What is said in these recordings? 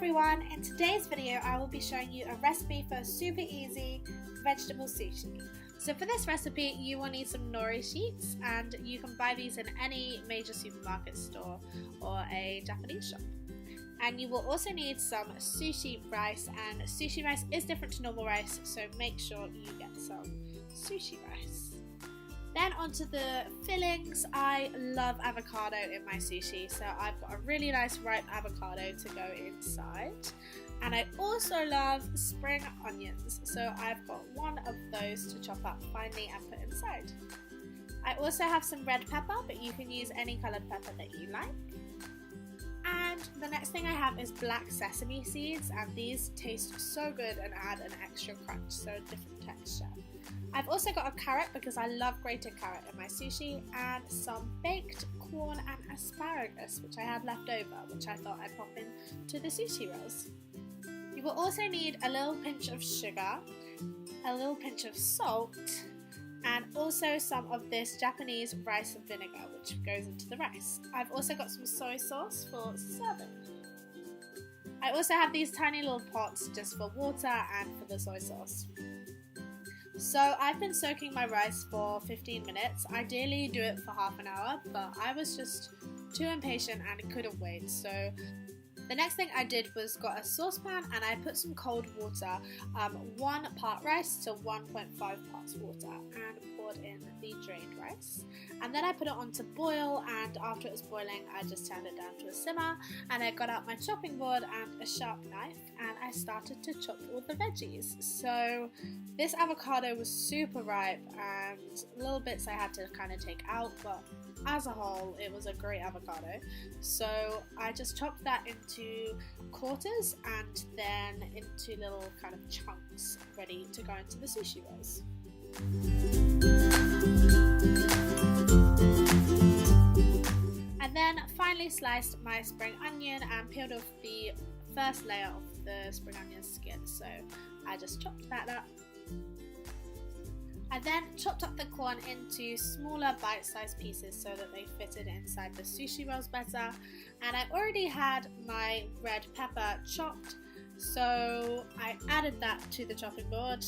everyone, in today's video I will be showing you a recipe for super easy vegetable sushi. So for this recipe you will need some Nori Sheets, and you can buy these in any major supermarket store or a Japanese shop. And you will also need some sushi rice, and sushi rice is different to normal rice, so make sure you get some sushi rice. Then onto the fillings. I love avocado in my sushi, so I've got a really nice ripe avocado to go inside. And I also love spring onions, so I've got one of those to chop up finely and put inside. I also have some red pepper, but you can use any coloured pepper that you like. And the next thing I have is black sesame seeds, and these taste so good and add an extra crunch, so a different texture. I've also got a carrot because I love grated carrot in my sushi, and some baked corn and asparagus which I had left over, which I thought I'd pop into the sushi rolls. You will also need a little pinch of sugar, a little pinch of salt, and also some of this Japanese rice vinegar which goes into the rice. I've also got some soy sauce for serving. I also have these tiny little pots just for water and for the soy sauce. So I've been soaking my rice for 15 minutes. Ideally do it for half an hour, but I was just too impatient and couldn't wait. So the next thing I did was got a saucepan, and I put some cold water, 1 part rice to 1.5 parts water, and poured in the drained rice. And then I put it on to boil, and after it was boiling I just turned it down to a simmer, and I got out my chopping board and a sharp knife, and I started to chop all the veggies. So this avocado was super ripe, and little bits I had to kind of take out, but as a whole it was a great avocado. So I just chopped that into quarters and then into little kind of chunks ready to go into the sushi rolls. And then finally sliced my spring onion and peeled off the first layer of the spring onion skin, so I just chopped that up. I then chopped up the corn into smaller bite-sized pieces so that they fitted inside the sushi rolls better, and I already had my red pepper chopped, so I added that to the chopping board,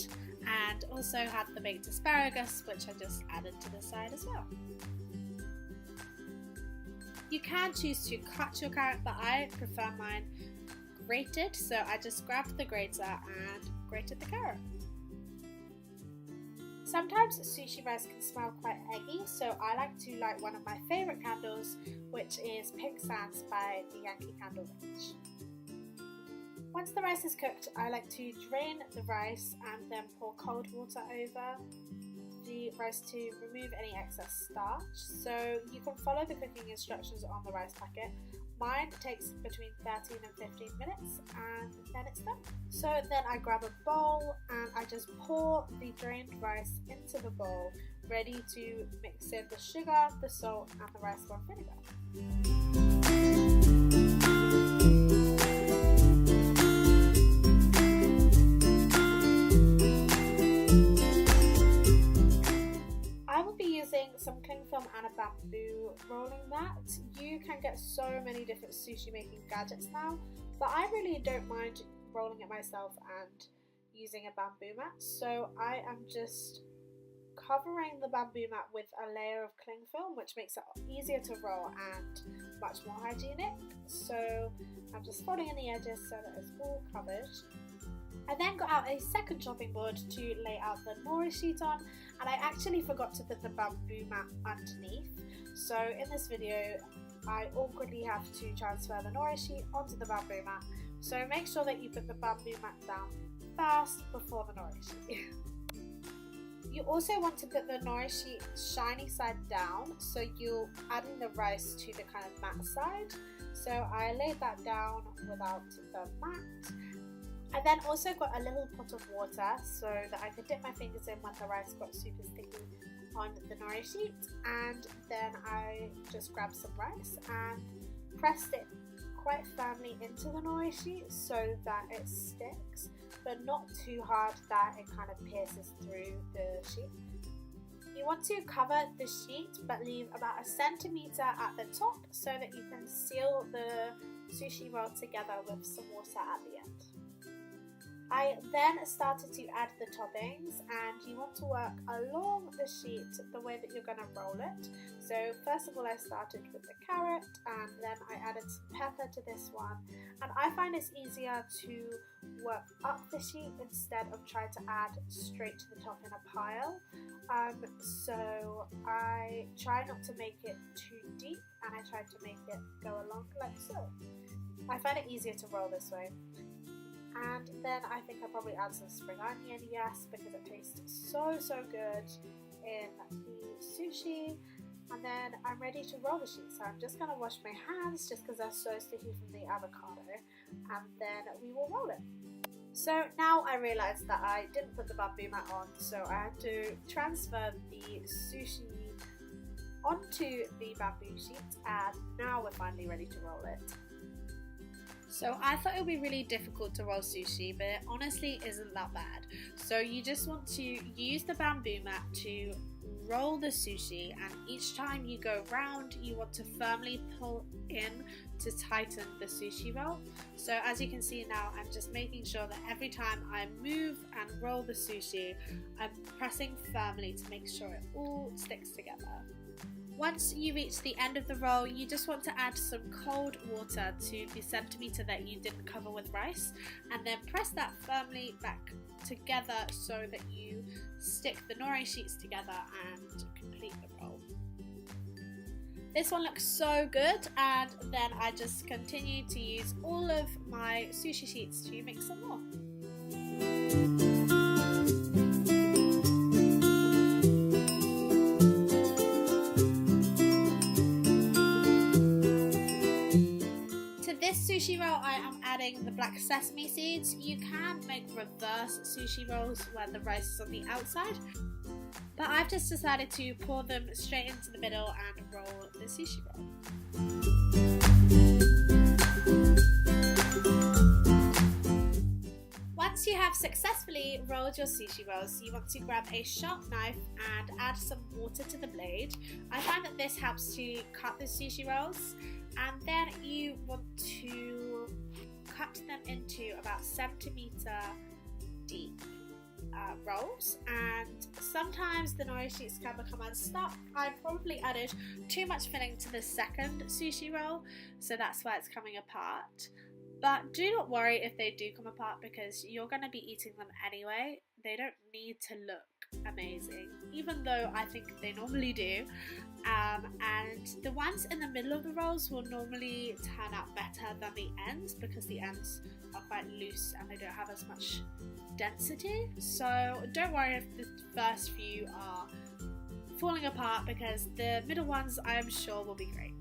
and also had the baked asparagus which I just added to the side as well. You can choose to cut your carrot, but I prefer mine grated, so I just grabbed the grater and grated the carrot. Sometimes sushi rice can smell quite eggy, so I like to light one of my favourite candles, which is Pink Sands by the Yankee Candle range. Once the rice is cooked, I like to drain the rice and then pour cold water over the rice to remove any excess starch. So you can follow the cooking instructions on the rice packet. Mine takes between 13 and 15 minutes, and then it's done. So then I grab a bowl and I just pour the drained rice into the bowl, ready to mix in the sugar, the salt and the rice wine vinegar. Some cling film and a bamboo rolling mat. You can get so many different sushi making gadgets now, but I really don't mind rolling it myself and using a bamboo mat. So I am just covering the bamboo mat with a layer of cling film, which makes it easier to roll and much more hygienic. So I'm just folding in the edges so that it's all covered. I then got out a second chopping board to lay out the Nori sheet on, and I actually forgot to put the bamboo mat underneath. So in this video I awkwardly have to transfer the Nori sheet onto the bamboo mat, so make sure that you put the bamboo mat down first before the Nori sheet. You also want to put the Nori sheet shiny side down, so you're adding the rice to the kind of matte side. So I laid that down without the mat. I then also got a little pot of water so that I could dip my fingers in when the rice got super sticky on the Nori sheet, and then I just grabbed some rice and pressed it quite firmly into the Nori sheet so that it sticks, but not too hard that it kind of pierces through the sheet. You want to cover the sheet but leave about a centimetre at the top so that you can seal the sushi roll together with some water at the end. I then started to add the toppings, and you want to work along the sheet the way that you're going to roll it. So first of all I started with the carrot, and then I added some pepper to this one, and I find it's easier to work up the sheet instead of trying to add straight to the top in a pile. So I try not to make it too deep, and I try to make it go along like so. I find it easier to roll this way. And then I think I'll probably add some spring onion, yes, because it tastes so good in the sushi. And then I'm ready to roll the sheet, so I'm just going to wash my hands just because they're so sticky from the avocado, and then we will roll it. So now I realised that I didn't put the bamboo mat on, so I had to transfer the sushi onto the bamboo sheet, and now we're finally ready to roll it. So I thought it would be really difficult to roll sushi, but it honestly isn't that bad. So you just want to use the bamboo mat to roll the sushi, and each time you go round you want to firmly pull in to tighten the sushi roll. So as you can see now, I'm just making sure that every time I move and roll the sushi, I'm pressing firmly to make sure it all sticks together. Once you reach the end of the roll, you just want to add some cold water to the centimetre that you didn't cover with rice, and then press that firmly back together so that you stick the nori sheets together and complete the roll. This one looks so good, and then I just continue to use all of my sushi sheets to make some more. Sushi roll, I am adding the black sesame seeds. You can make reverse sushi rolls where the rice is on the outside, but I've just decided to pour them straight into the middle and roll the sushi roll. Once you have successfully rolled your sushi rolls, you want to grab a sharp knife and add some water to the blade. I find that this helps to cut the sushi rolls, and then you want to cut them into about centimetre deep rolls, and sometimes the nori sheets can become unstuck. I've probably added too much filling to the second sushi roll, so that's why it's coming apart. But do not worry if they do come apart, because you're going to be eating them anyway. They don't need to look amazing, even though I think they normally do. And the ones in the middle of the rolls will normally turn out better than the ends, because the ends are quite loose and they don't have as much density. So don't worry if the first few are falling apart, because the middle ones I am sure will be great.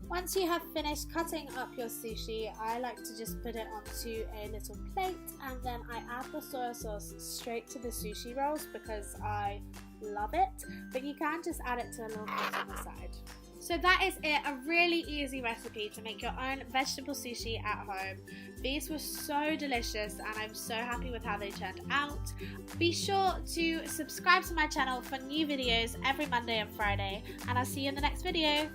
Once you have finished cutting up your sushi, I like to just put it onto a little plate, and then I add the soy sauce straight to the sushi rolls because I love it, but you can just add it to a little bit on the side. So that is it, a really easy recipe to make your own vegetable sushi at home. These were so delicious and I'm so happy with how they turned out. Be sure to subscribe to my channel for new videos every Monday and Friday, and I'll see you in the next video.